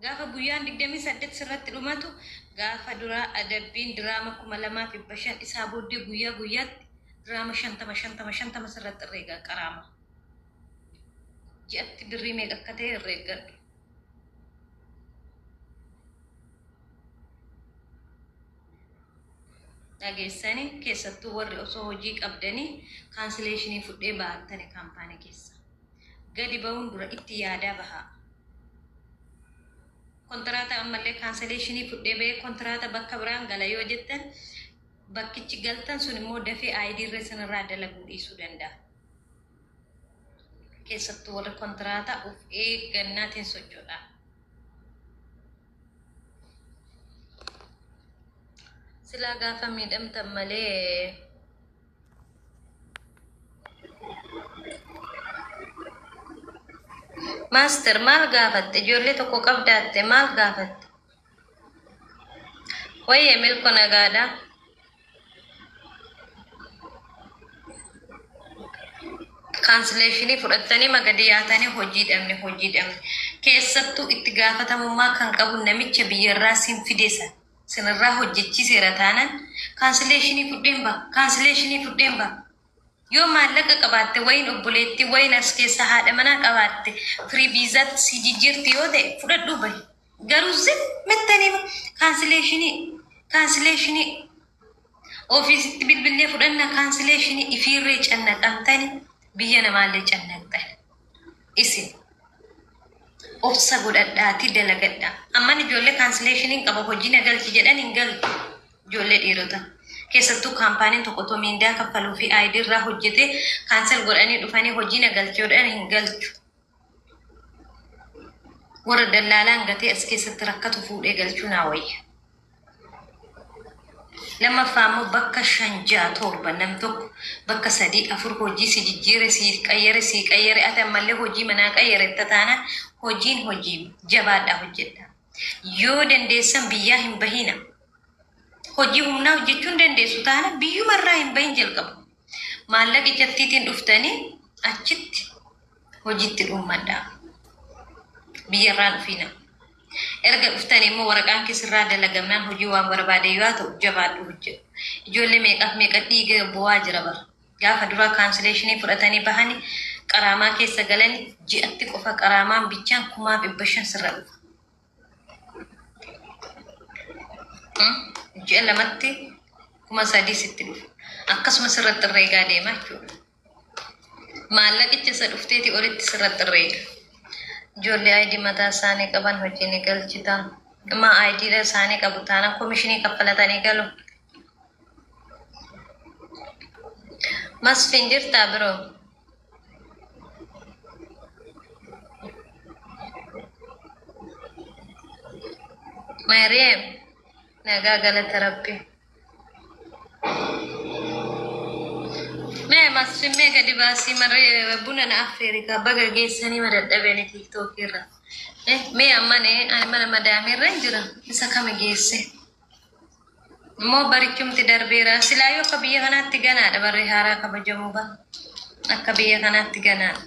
Gaafa guyyaan 28 sirratti dhumatu gaafa duraa adabbiin diraama 2005 isaa booddee guyyaa guyyaatti diraama 50 sirratti herreega qaraama. Ji'atti birrii meeqa akka ta'e herreeggadhu. Dhageessanii keessattuu warri osoo hojii qabdanii kaansileeshinii fudhee baattani kaampaanii keessa. Gadi ba'uun dura itti yaadaa bahaa. Kontiraata ammallee kaansileeshinii fudhee ba'ee kontiraata bakka biraan gala yoo jettan bakkichi galtan sun immoo dafee aayidii irra sanarraa dalaguu dhiisuu danda'a. Keessattuu warri kontiraata of eeggannaatiin sochoodha. Silaa gaafa miidhamtan malee Master maal gaafatte? Ijoollee tokko qabdaatte maal gaafatte? Wayyee milko nagaadha. Kaansileeshinii fudhattanii magadi yaatanii hojii dhabne. Keessattuu itti gaafatamummaa kan qabu namicha biyyarraa sin fideessa. Sinirraa hojjechiiseera taanan kaansileeshinii fudheen ba'a. Yoo maallaqa qabaatte wayin obboleetti wayin as keessa haadha manaa qabaatte firii viizaatti si jijjiirti yoo ta'e fudhadhuu bahi. Garuu zin mettanii kaansileeshinii ofiisitti bilbilee fudhanna kaansileeshinii ifiirree cannaqamtanii biyya namaallee cannaqxan. Isin obsa godhadhaatii dalagadhaa. Amman ijoollee kaansileeshiniin qaba hojii nagalchi jedhan hin galtu ijoollee dhiirota. Keessattuu kaampaaniin tokko otoo miindaa kaffaluu fi aayidii irraa hojjetee kaansel godhanii dhufanii hojii nagalchuudhaan hin galchu. Warra dallaalaan gatee as keessatti rakkatu fuudhee galchuu naa wayya. Lammaffaa immoo bakka 5-7 nam tokko bakka 3-4 hojii si jijjiire si qayyare ati ammallee hojii manaa qayyaretta taanaan hojiin hojii jabaadhaa hojjedha. Yoo dandeessan biyyaa hin bahina. Hojii humnaa hojjechuun dandeessu taana biyyumarraa hin bahin jalqabu. Maallaqa jattiitiin dhuftanii achitti hojiitti dhuunfadhaa. Biyyarraa dhufina. Erga dhuftanii immoo waraqaan keessirraa dalagamnaan hojii waan barbaade yoo ta'u jabaadhu hojjedhu. Ijoollee meeqa dhiiga bu'aa jira bara. Gaafa duraa kaansileeshinii fudhatanii bahanii qaraamaa keessa galanii ji'atti qofa qaraamaan bichaan 1500 sirra dhufa. Ji'a lamatti 3,000 sitti dhufa. Akkasuma sirratti herreegaa deemaa jechuudha. Maallaqicha isa dhufteeti olitti sirratti herreega. Ijoollee aayidii mataa isaanii qaban hojii ni galchitan. Amma aayidii isaanii qabu taana komishinii kaffalatanii galu. Masfiin jirtaa biroo? Mariam nagaa galata rabbi. Mee masfiin mee gadi baasii maree buna na affeerikaa baga geessanii madadhabeen TikTok irra. Mee ani mana madaamirra hin jira isa kami geesse. Immoo barichumti darbeera silaa yoo akka biyya kanaatti ganaadha barri haaraa kabajamuu ba. Akka biyya kanaatti ganaadha.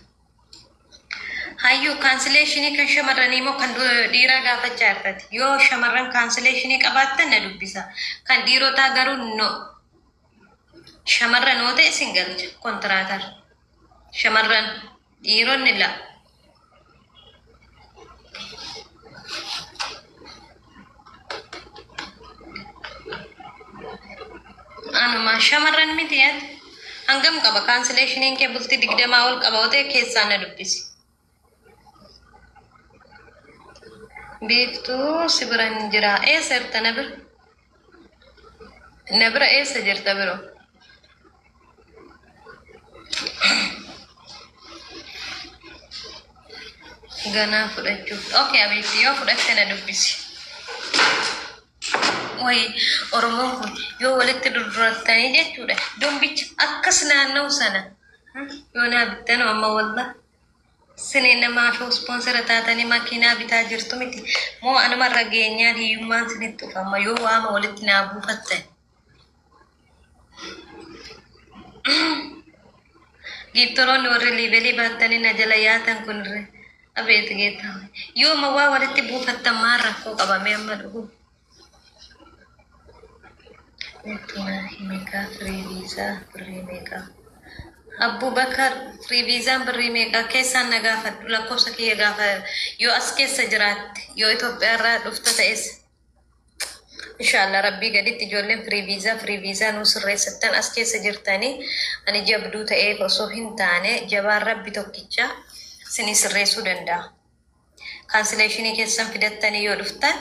Hayyuu kaansileeshinii kan shamarranii moo kan dhiiraa gaafachaa jirtati. Yoo shamarran kaansileeshinii qabaattan na dubbisa. Kan dhiirotaa garuu no. Shamarran yoo ta'e isin galcha kontiraatar. Shamarran dhiironni la. Anuma shamarran miti yaad. Hangam qaba kaansileeshiniin kee bultii 20 ol qaba yoo ta'e keessaa na dubbisi. Beektuu si bira hin jira. Eessa jirta na bira? Na bira eessa jirta biroo? Ganaa fudhachuuf. Okay, abeetti yoo fudhatte na dubbisi. Wayi Oromoon kun yoo walitti durdurattanii jechuudha. Dombicha akkas naanna'u sana. Yoo naa bittan amma wallah. Sini nama fi sponsor taatanii makiinaa bitaa jirtu miti. Moo anumarra geenyaan hiyyummaan sinitti ufama yoo waama walitti naa buufattan. Giftoroonni warri liivelii baattanii na jala yaatan kunirre. أبيت جيتها يوم ولدت بوفة مرة فوق أبا ميمدو ميكا فري فيزا فري ميكا أبو بكر فري فيزا فري ميكا كيسا نغافة لكو سكي غافة يو أسكي سجرات يو إثيوبيا را دفتة إس إن شاء الله ربي قد تجولين فري فيزا نوصل ريستان أسكي سجرتاني أنا جابدو تأيف وصوهن تاني جبار ربي توكيتشا سني سريسو دندا كانسليشني كيسان فيدتاني يو دفتان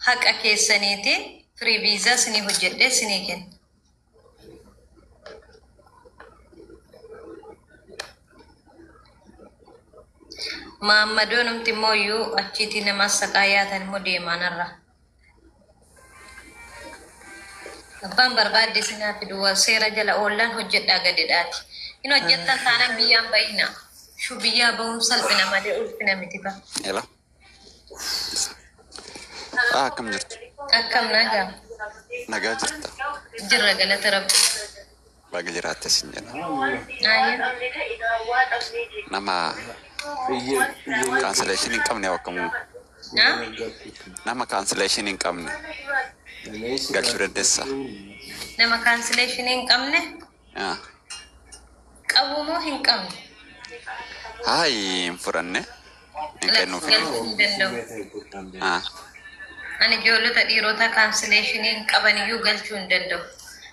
حق أكيسانيتي فري فيزا سني هجده سني كن Mamadou namti moyu achiti nama sakayatan mo di manarra. Abbaan barbaadde sinaafi duwwaa seera jala oollaan hojjedhaa gadi dhaati. Inni hojjettan taanaan biyyaan bahina. Shuu biyyaa bahuun salphina malee ulfina miti ba. Hello. Akkam jirtu? Akkam nagaa? Nagaa jirta. Jirra galata rabbi. Baga jiraatte sin jedha. Ayya. Nama cancellation hin qabne akkamu. Nama cancellation hin qabne. Galchuu dandeessa. Nama cancellation hin qabne? Qabu moo hin qabne? Hai hin furanne. Hin kennuuf hin danda'u. Ani ijoollota dhiirota cancellation hin qaban iyyuu galchuu hin danda'u.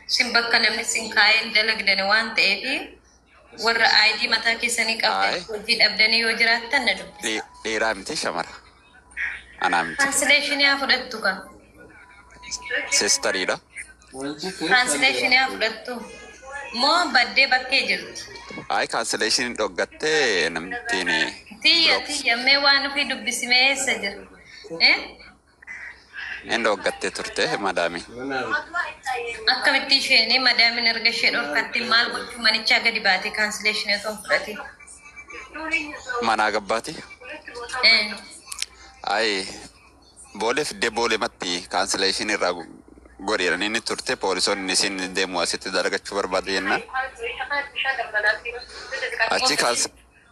Sin bakka namni sin kaa'een dalagdani waan ta'eef warra ID mataa keessanii qabdan hojii dhabdanii yoo jiraattan na dubbisa. Dhiiraa miti shamara. Anaa miti. Cancellation yaa fudhattu kan. Sistariidha. Cancellation yaa fudhattu. Moo baddee bakkee jirti. Ai cancellation dhoggattee namtiin. Tiyya mee waan ofii dubbisimee eessa jira? Inni dhoggattee turte madaami. Akkamitti isheen madaamin erga ishee dhorkatti maal gochuu manichaa gadi baate cancellation yoo ta'u fudhate. Manaa gabbaati. Ai boolee fiddee boolee matti cancellation irraa godheeran inni turte poolisoonni isin deemu asitti dalagachuu barbaadu jennaan. Achi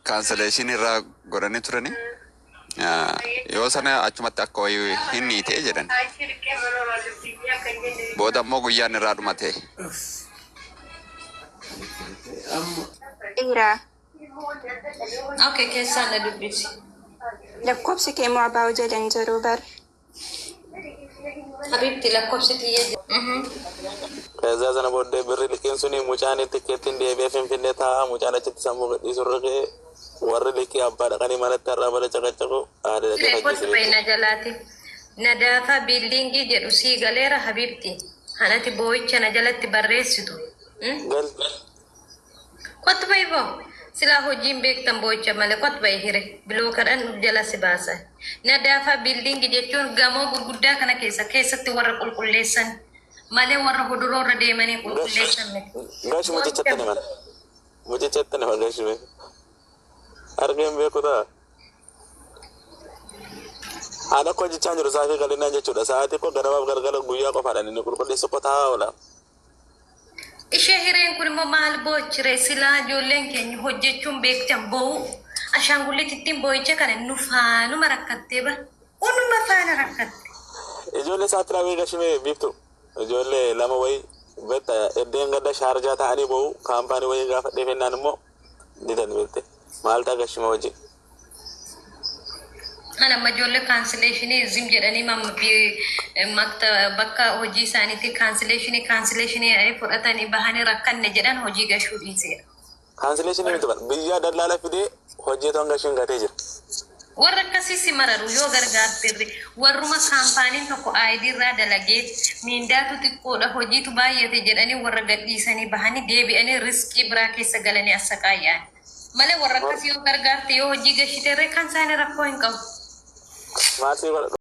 cancellation irraa godhanii turani. Yoo sana achumatti akka wayii hin niitee jedhan. Booda immoo guyyaan irraa dhumate. Dhiiraa. Okay, keessaan na dubbisi. Lakkoofsi kee moo abbaa jalan jiru bar. Habibti lakkoofsi tiyya jira. Kaza sana booddee birri liqiin suni mucaan tikkeettiin deebi'ee finfinnee taa'aa mucaan achitti sammuu gadhiisu riqee warri liqii abbaa dhaqanii malatti har'aa bada caqacaqu aada dhaqee fayyadamu. Na jalaati. Nadaafa biildiingii jedhu sii galeera Habibti. Hanati boo'icha na jalatti barreessitu. Gal. Qottu ba'i boo. Silaa hojiin beektan boo'icha malee qottu ba'i hire. Bilookadhaan jala si baasan. Nadaafa biildiingii jechuun gamoo gurguddaa kana keessatti warra qulqulleessan. Malee warra huduroorra deemanii qulqulleessan miti. Gashi mucichatti niman. Mucichatti niman gashi mee. Argeen beeku ta'a. Haala koo jechaan jiru saafii galinaan jechuudha. Sa'aatii koo ganamaaf galgala guyyaa qofaadhaan inni qulqulleessu koo taa'aa oola. Ishee hireen kun immoo maal boochire silaa ijoolleen keenya hojjechuun beektan boo'u. Ashaangulleetittiin boo'icha kana nu faanuma rakkattee bara. Unuma faana rakkatte. Ijoollee sa'aatii raawwii gashi mee biiftu. Ijoollee lama wayii betta eddeen gadda shaarjaa ta'anii boo'u kaampaanii wayii gaafa dheefennaan immoo didan beekte. Maal ta'a gashima hojii. Ana ijoollee cancellation zim jedhanii bakka hojii isaaniitti cancellation fudhatanii bahanii rakkanne jedhan hojii gashuu dhiiseera. Cancellation miti bara biyya dallaala fidee hojii toon gashiin gatee jira. Warra akkasii si mararu yoo gargaartirri warruma kaampaaniin tokko ID irraa dalagee miindaatu xiqqoodha hojiitu baay'ate jedhanii warra gadhiisanii bahanii deebi'anii riskii biraa keessa galanii assaqaayyaan. Malee warra akkasii yoo gargaarte yoo hojii gashiteerre kan isaanii rakkoo hin qabu. Maasii godha.